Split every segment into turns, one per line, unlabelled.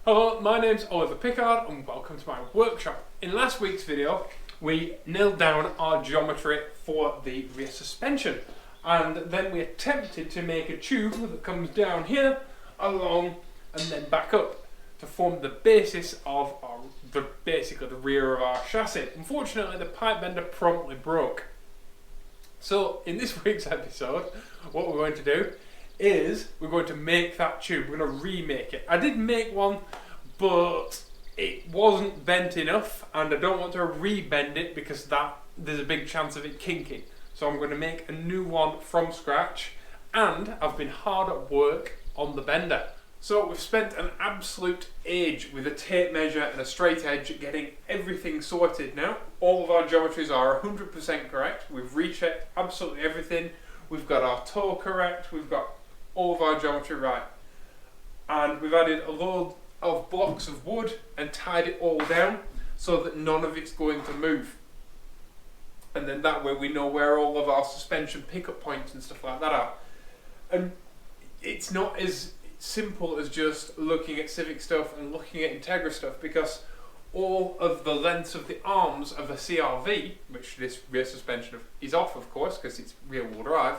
Hello, my name's Oliver Pickard and welcome to my workshop. In last week's video we nailed down our geometry for the rear suspension and then we attempted to make a tube that comes down here, along and then back up to form the basis of basically the rear of our chassis. Unfortunately the pipe bender promptly broke. So in this week's episode what we're going to do is we're going to make that tube. We're going to remake it. I did make one, but it wasn't bent enough and I don't want to re-bend it because there's a big chance of it kinking. So I'm going to make a new one from scratch, and I've been hard at work on the bender. So we've spent an absolute age with a tape measure and a straight edge getting everything sorted now. All of our geometries are 100% correct. We've rechecked absolutely everything. We've got our toe correct. We've got all of our geometry right, and we've added a load of blocks of wood and tied it all down so that none of it's going to move, and then that way we know where all of our suspension pickup points and stuff like that are. And it's not as simple as just looking at Civic stuff and looking at Enquiries stuff, because all of the lengths of the arms of a CRV, which this rear suspension is off of course because it's rear wheel drive,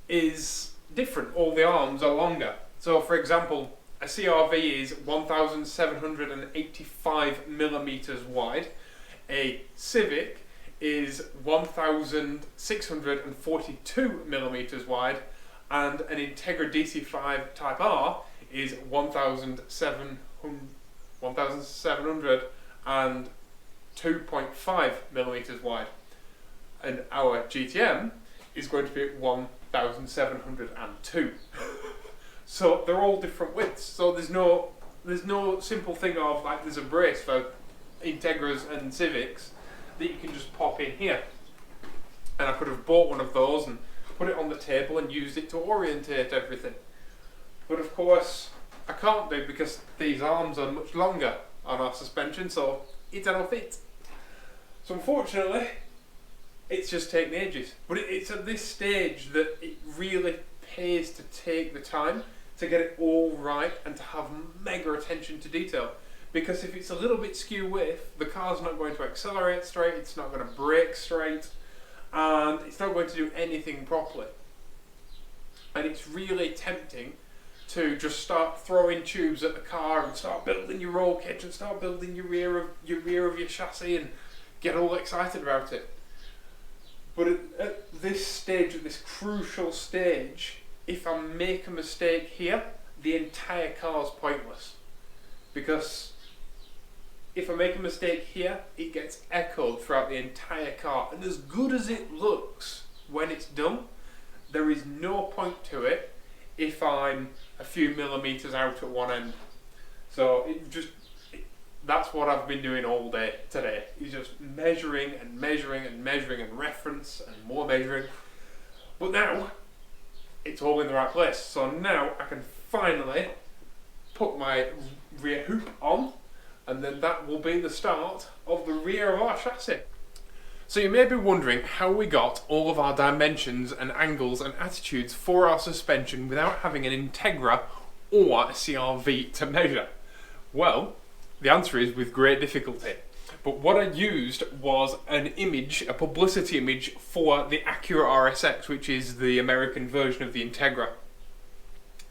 is different. All the arms are longer. So for example, a CRV is 1,785 millimeters wide, a Civic is 1,642 millimeters wide, and an Enquiries DC5 Type R is 1,702.5 millimeters wide, and our GTM is going to be 1,702. So they're all different widths. So there's no simple thing of like there's a brace for Enquiries and Civics that you can just pop in here. And I could have bought one of those and put it on the table and used it to orientate everything. But of course I can't do, because these arms are much longer on our suspension, so it don't fit. So unfortunately it's just taken ages. But it's at this stage that it really pays to take the time to get it all right and to have mega attention to detail. Because if it's a little bit skew width, the car's not going to accelerate straight, it's not going to brake straight, and it's not going to do anything properly. And it's really tempting to just start throwing tubes at the car and start building your roll cage and start building your rear of your chassis and get all excited about it. But at this stage, at this crucial stage, if I make a mistake here, the entire car's pointless. Because if I make a mistake here, it gets echoed throughout the entire car. And as good as it looks when it's done, there is no point to it if I'm a few millimeters out at one end. So that's what I've been doing all day today, is just measuring and measuring and measuring and reference and more measuring. But now it's all in the right place. So now I can finally put my rear hoop on, and then that will be the start of the rear of our chassis. So you may be wondering how we got all of our dimensions and angles and attitudes for our suspension without having an Enquiries or a CRV to measure. Well, the answer is with great difficulty. But what I used was an image, a publicity image for the Acura RSX, which is the American version of the Enquiries.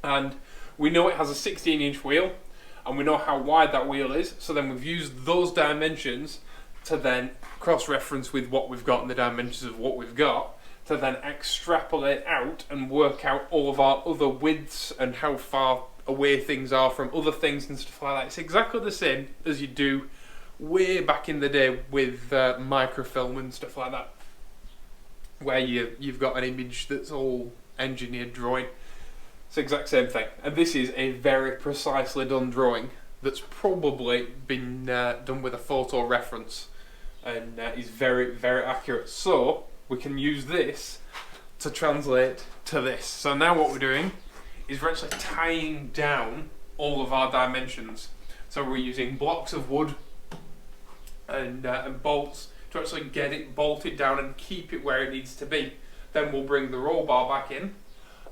And we know it has a 16-inch wheel, and we know how wide that wheel is, so then we've used those dimensions to then cross-reference with what we've got and the dimensions of what we've got, to then extrapolate out and work out all of our other widths and how far away things are from other things and stuff like that. It's exactly the same as you do way back in the day with microfilm and stuff like that, where you've got an image that's all engineered drawing. It's the exact same thing, and this is a very precisely done drawing that's probably been done with a photo reference and is very, very accurate. So we can use this to translate to this. So now what we're doing is we're actually tying down all of our dimensions. So we're using blocks of wood and bolts to actually get it bolted down and keep it where it needs to be. Then we'll bring the roll bar back in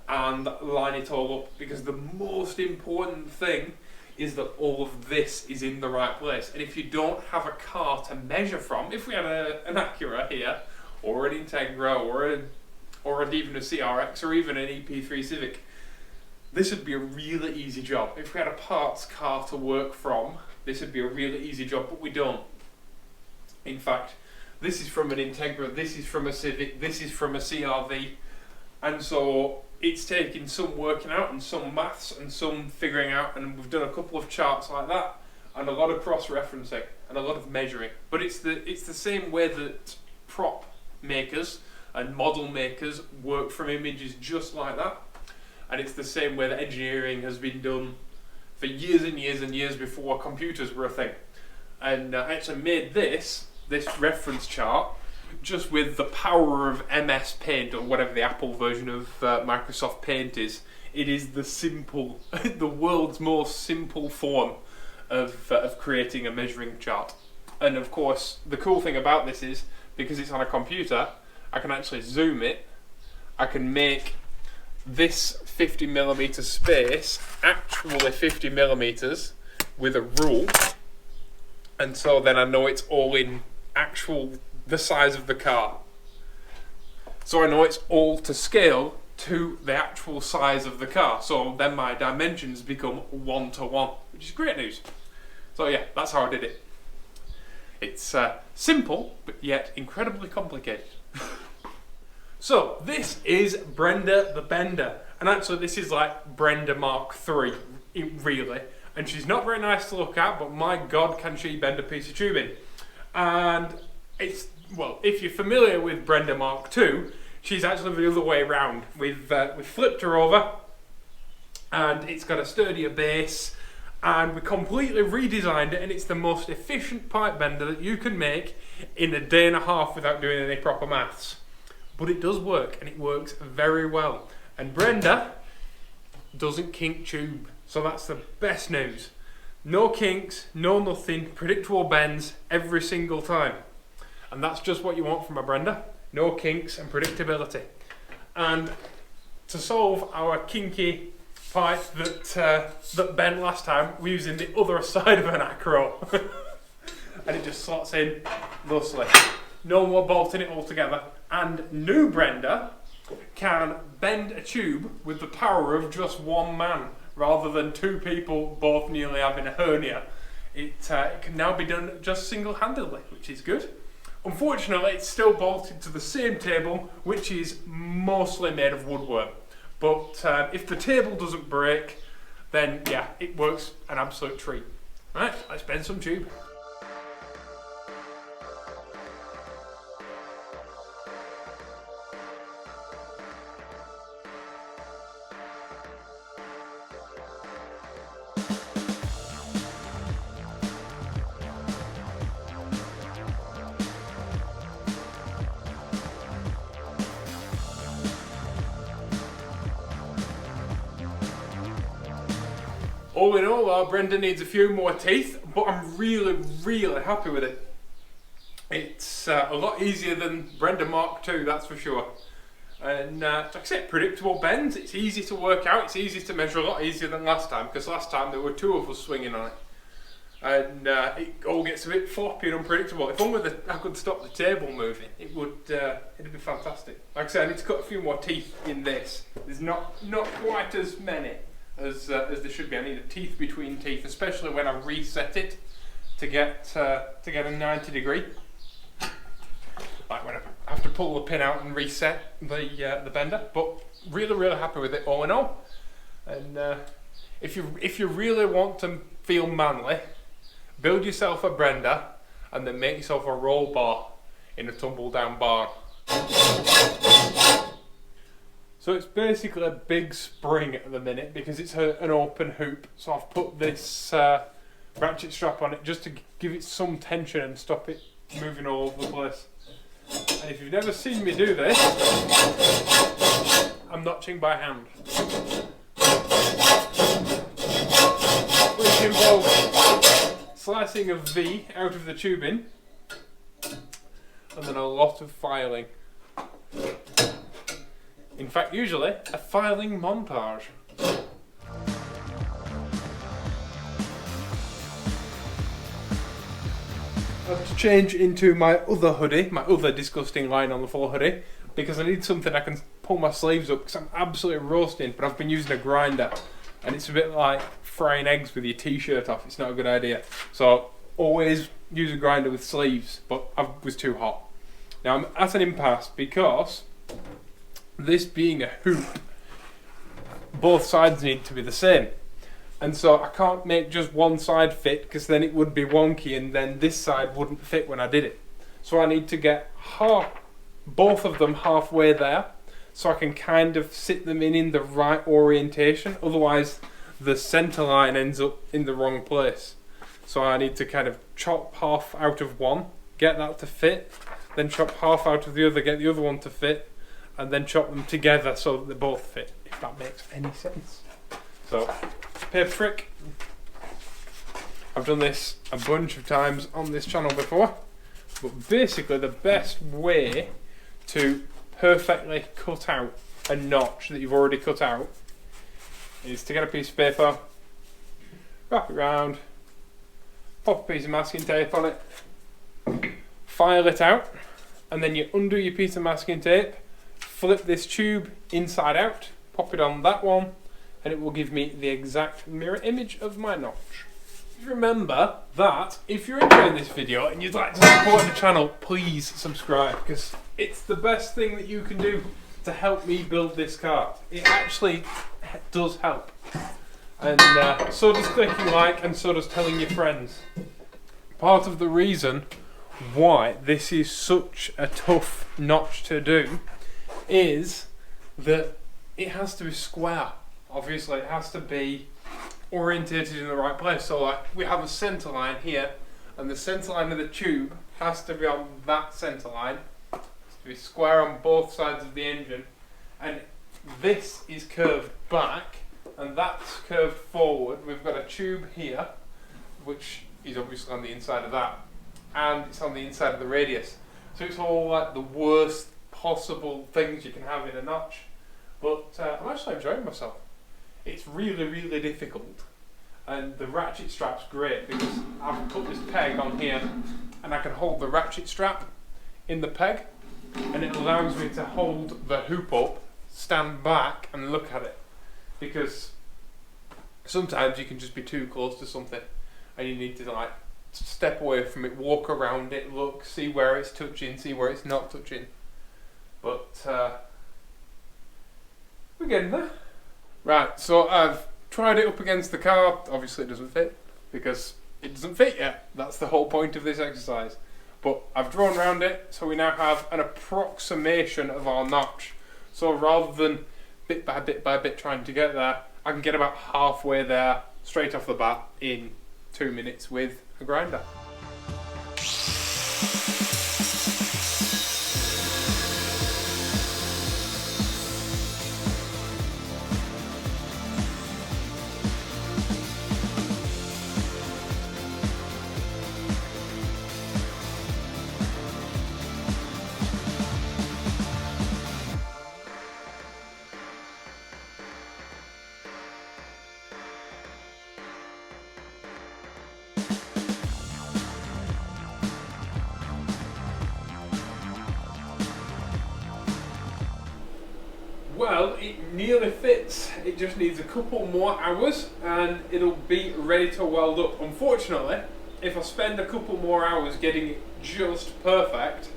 and line it all up, because the most important thing is that all of this is in the right place. And if you don't have a car to measure from, if we had an Acura here, or an Integra, or even a CRX, or even an EP3 Civic, this would be a really easy job. If we had a parts car to work from, this would be a really easy job, but we don't. In fact, this is from an Integra, this is from a Civic, this is from a CRV, and so it's taking some working out and some maths and some figuring out, and we've done a couple of charts like that, and a lot of cross-referencing and a lot of measuring. But it's the same way that prop makers and model makers work from images just like that, and it's the same way that engineering has been done for years and years and years before computers were a thing. And I actually made this reference chart just with the power of MS Paint, or whatever the Apple version of Microsoft Paint is. It is the world's most simple form of creating a measuring chart. And of course, the cool thing about this is, because it's on a computer, I can actually zoom it. I can make this 50mm space actually 50mm with a rule, and so then I know it's all in the size of the car. So I know it's all to scale to the actual size of the car. So then my dimensions become 1-to-1, which is great news. So yeah, that's how I did it. It's simple, but yet incredibly complicated. So this is Brenda the Bender. And actually this is like Brenda Mark III, really. And she's not very nice to look at, but my God, can she bend a piece of tubing. And it's, well, if you're familiar with Brenda Mark II, she's actually the other way around. We've flipped her over, and it's got a sturdier base, and we completely redesigned it, and it's the most efficient pipe bender that you can make in a day and a half without doing any proper maths. But it does work, and it works very well. And Brenda doesn't kink tube, so that's the best news. No kinks, no nothing, predictable bends every single time. And that's just what you want from a Brenda. No kinks and predictability. And to solve our kinky pipe that bent last time, we're using the other side of an acro. And it just slots in thusly. No more bolting it all together. And new Brenda can bend a tube with the power of just one man, rather than two people both nearly having a hernia. It can now be done just single-handedly, which is good. Unfortunately, it's still bolted to the same table, which is mostly made of woodwork. But if the table doesn't break, then yeah, it works an absolute treat. Right, let's bend some tube. All in all, Brenda needs a few more teeth, but I'm really, really happy with it. It's a lot easier than Brenda Mark II, that's for sure. And like I said, predictable bends, it's easy to work out, it's easy to measure, a lot easier than last time, because last time there were two of us swinging on it. And it all gets a bit floppy and unpredictable. If only I could stop the table moving, it'd be fantastic. Like I said, I need to cut a few more teeth in this. There's not quite as many as there should be. I need a teeth between teeth, especially when I reset it to get a 90 degree. Like when I have to pull the pin out and reset the bender. But really, really happy with it all in all. And if you really want to feel manly, build yourself a Brenda and then make yourself a roll bar in a tumble down barn. So it's basically a big spring at the minute because it's an open hoop. So I've put this ratchet strap on it just to give it some tension and stop it moving all over the place. And if you've never seen me do this, I'm notching by hand. Which involves slicing a V out of the tubing and then a lot of filing. In fact, usually a filing montage. I have to change into my other hoodie, my other disgusting line on the floor hoodie, because I need something I can pull my sleeves up because I'm absolutely roasting, but I've been using a grinder and it's a bit like frying eggs with your t-shirt off. It's not a good idea. So always use a grinder with sleeves, but I was too hot. Now I'm at an impasse because this being a hoop, both sides need to be the same. And so I can't make just one side fit because then it would be wonky and then this side wouldn't fit when I did it. So I need to get both of them halfway there so I can kind of sit them in the right orientation. Otherwise the center line ends up in the wrong place. So I need to kind of chop half out of one, get that to fit, then chop half out of the other, get the other one to fit, and then chop them together so that they both fit, if that makes any sense. So, paper trick. I've done this a bunch of times on this channel before, but basically the best way to perfectly cut out a notch that you've already cut out is to get a piece of paper, wrap it around, pop a piece of masking tape on it, file it out, and then you undo your piece of masking tape, flip this tube inside out, pop it on that one, and it will give me the exact mirror image of my notch. Remember that if you're enjoying this video and you'd like to support the channel, please subscribe, because it's the best thing that you can do to help me build this car. It actually does help. And so does clicking like, and so does telling your friends. Part of the reason why this is such a tough notch to do is that it has to be square. Obviously it has to be orientated in the right place. So like we have a center line here, and the center line of the tube has to be on that center line. It has to be square on both sides of the engine, and this is curved back and that's curved forward. We've got a tube here which is obviously on the inside of that, and it's on the inside of the radius. So it's all like the worst possible things you can have in a notch. But I'm actually enjoying myself. It's really, really difficult, and the ratchet strap's great because I've put this peg on here and I can hold the ratchet strap in the peg, and it allows me to hold the hoop up, stand back and look at it, because sometimes you can just be too close to something and you need to like step away from it, walk around it, look, see where it's touching, see where it's not touching. But we're getting there. Right, so I've tried it up against the car. Obviously it doesn't fit because it doesn't fit yet. That's the whole point of this exercise. But I've drawn around it, so we now have an approximation of our notch. So rather than bit by bit by bit trying to get there, I can get about halfway there straight off the bat in 2 minutes with a grinder. Well, it nearly fits. It just needs a couple more hours and it'll be ready to weld up. Unfortunately, if I spend a couple more hours getting it just perfect,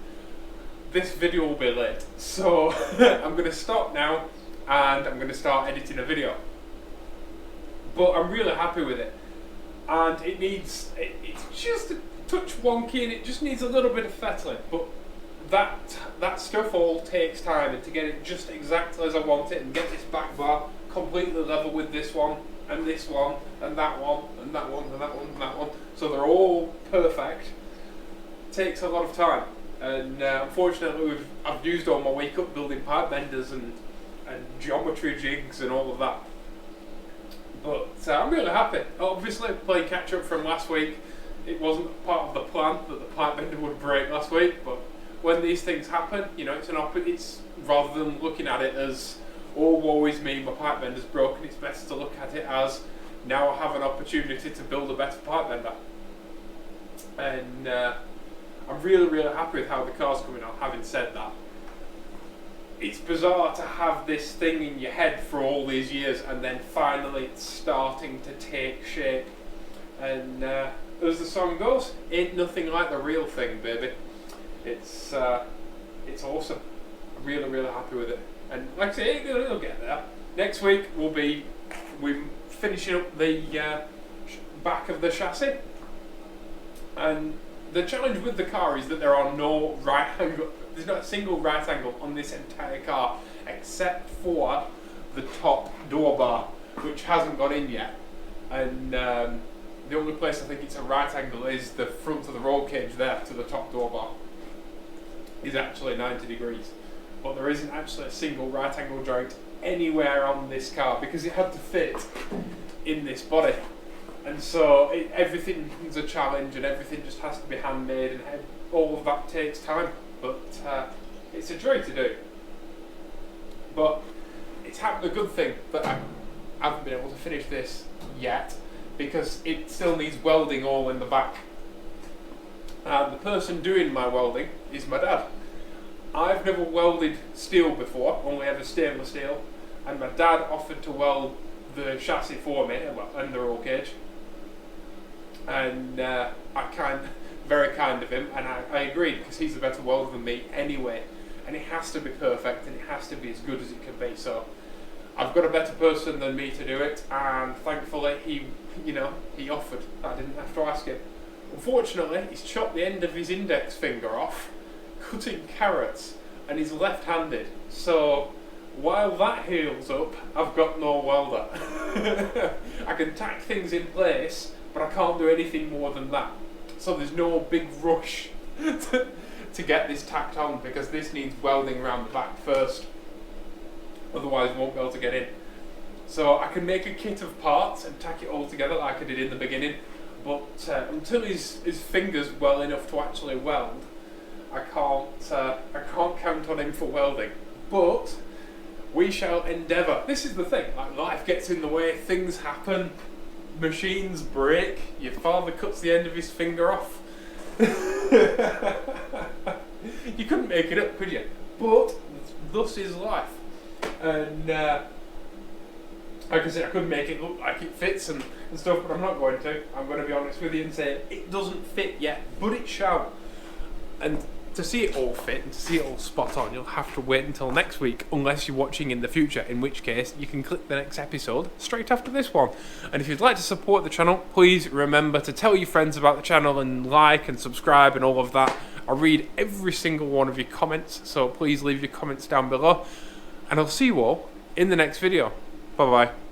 this video will be late. So I'm going to stop now and I'm going to start editing a video. But I'm really happy with it. And it's just a touch wonky and it just needs a little bit of fettling. But that stuff all takes time, and to get it just exactly as I want it and get this back bar completely level with this one and this one and that one and that one and that one and that one, so they're all perfect, takes a lot of time. And unfortunately I've used all my wake up building pipe benders and geometry jigs and all of that. But I'm really happy. Obviously playing catch up from last week, it wasn't part of the plan that the pipe bender would break last week, but when these things happen, you know, it's rather than looking at it as, oh, woe is me, my pipe bender's broken, it's better to look at it as, now I have an opportunity to build a better pipe bender. And I'm really, really happy with how the car's coming out. Having said that, it's bizarre to have this thing in your head for all these years and then finally it's starting to take shape. And as the song goes, ain't nothing like the real thing, baby. It's awesome. I'm really, really happy with it. And like I say, it'll get there. Next week we're finishing up the back of the chassis. And the challenge with the car is that there are no right angle. There's not a single right angle on this entire car, except for the top door bar, which hasn't gone in yet. And the only place I think it's a right angle is the front of the roll cage there to the top door bar. Is actually 90 degrees. But there isn't actually a single right angle joint anywhere on this car because it had to fit in this body. And so everything's a challenge and everything just has to be handmade and all of that takes time. But it's a joy to do. But it's happened a good thing that I haven't been able to finish this yet because it still needs welding all in the back. And the person doing my welding is my dad. I've never welded steel before, only ever stainless steel, and my dad offered to weld the chassis for me and the roll cage. And very kind of him, and I agreed because he's a better welder than me anyway, and it has to be perfect and it has to be as good as it can be. So I've got a better person than me to do it, and thankfully he offered. I didn't have to ask him. Unfortunately, he's chopped the end of his index finger off cutting carrots, and he's left-handed. So while that heals up, I've got no welder. I can tack things in place, but I can't do anything more than that. So there's no big rush to get this tacked on because this needs welding around the back first. Otherwise, I won't be able to get in. So I can make a kit of parts and tack it all together like I did in the beginning. But until his finger's well enough to actually weld, I can't count on him for welding. But we shall endeavour. This is the thing, like life gets in the way, things happen, machines break, your father cuts the end of his finger off. You couldn't make it up, could you? But thus is life. And like I said, I couldn't make it look like it fits and stuff, but I'm not going to. I'm going to be honest with you and say it doesn't fit yet, but it shall. And to see it all fit and to see it all spot on, you'll have to wait until next week, unless you're watching in the future, in which case you can click the next episode straight after this one. And if you'd like to support the channel, please remember to tell your friends about the channel and like and subscribe and all of that. I read every single one of your comments, so please leave your comments down below. And I'll see you all in the next video. Bye bye.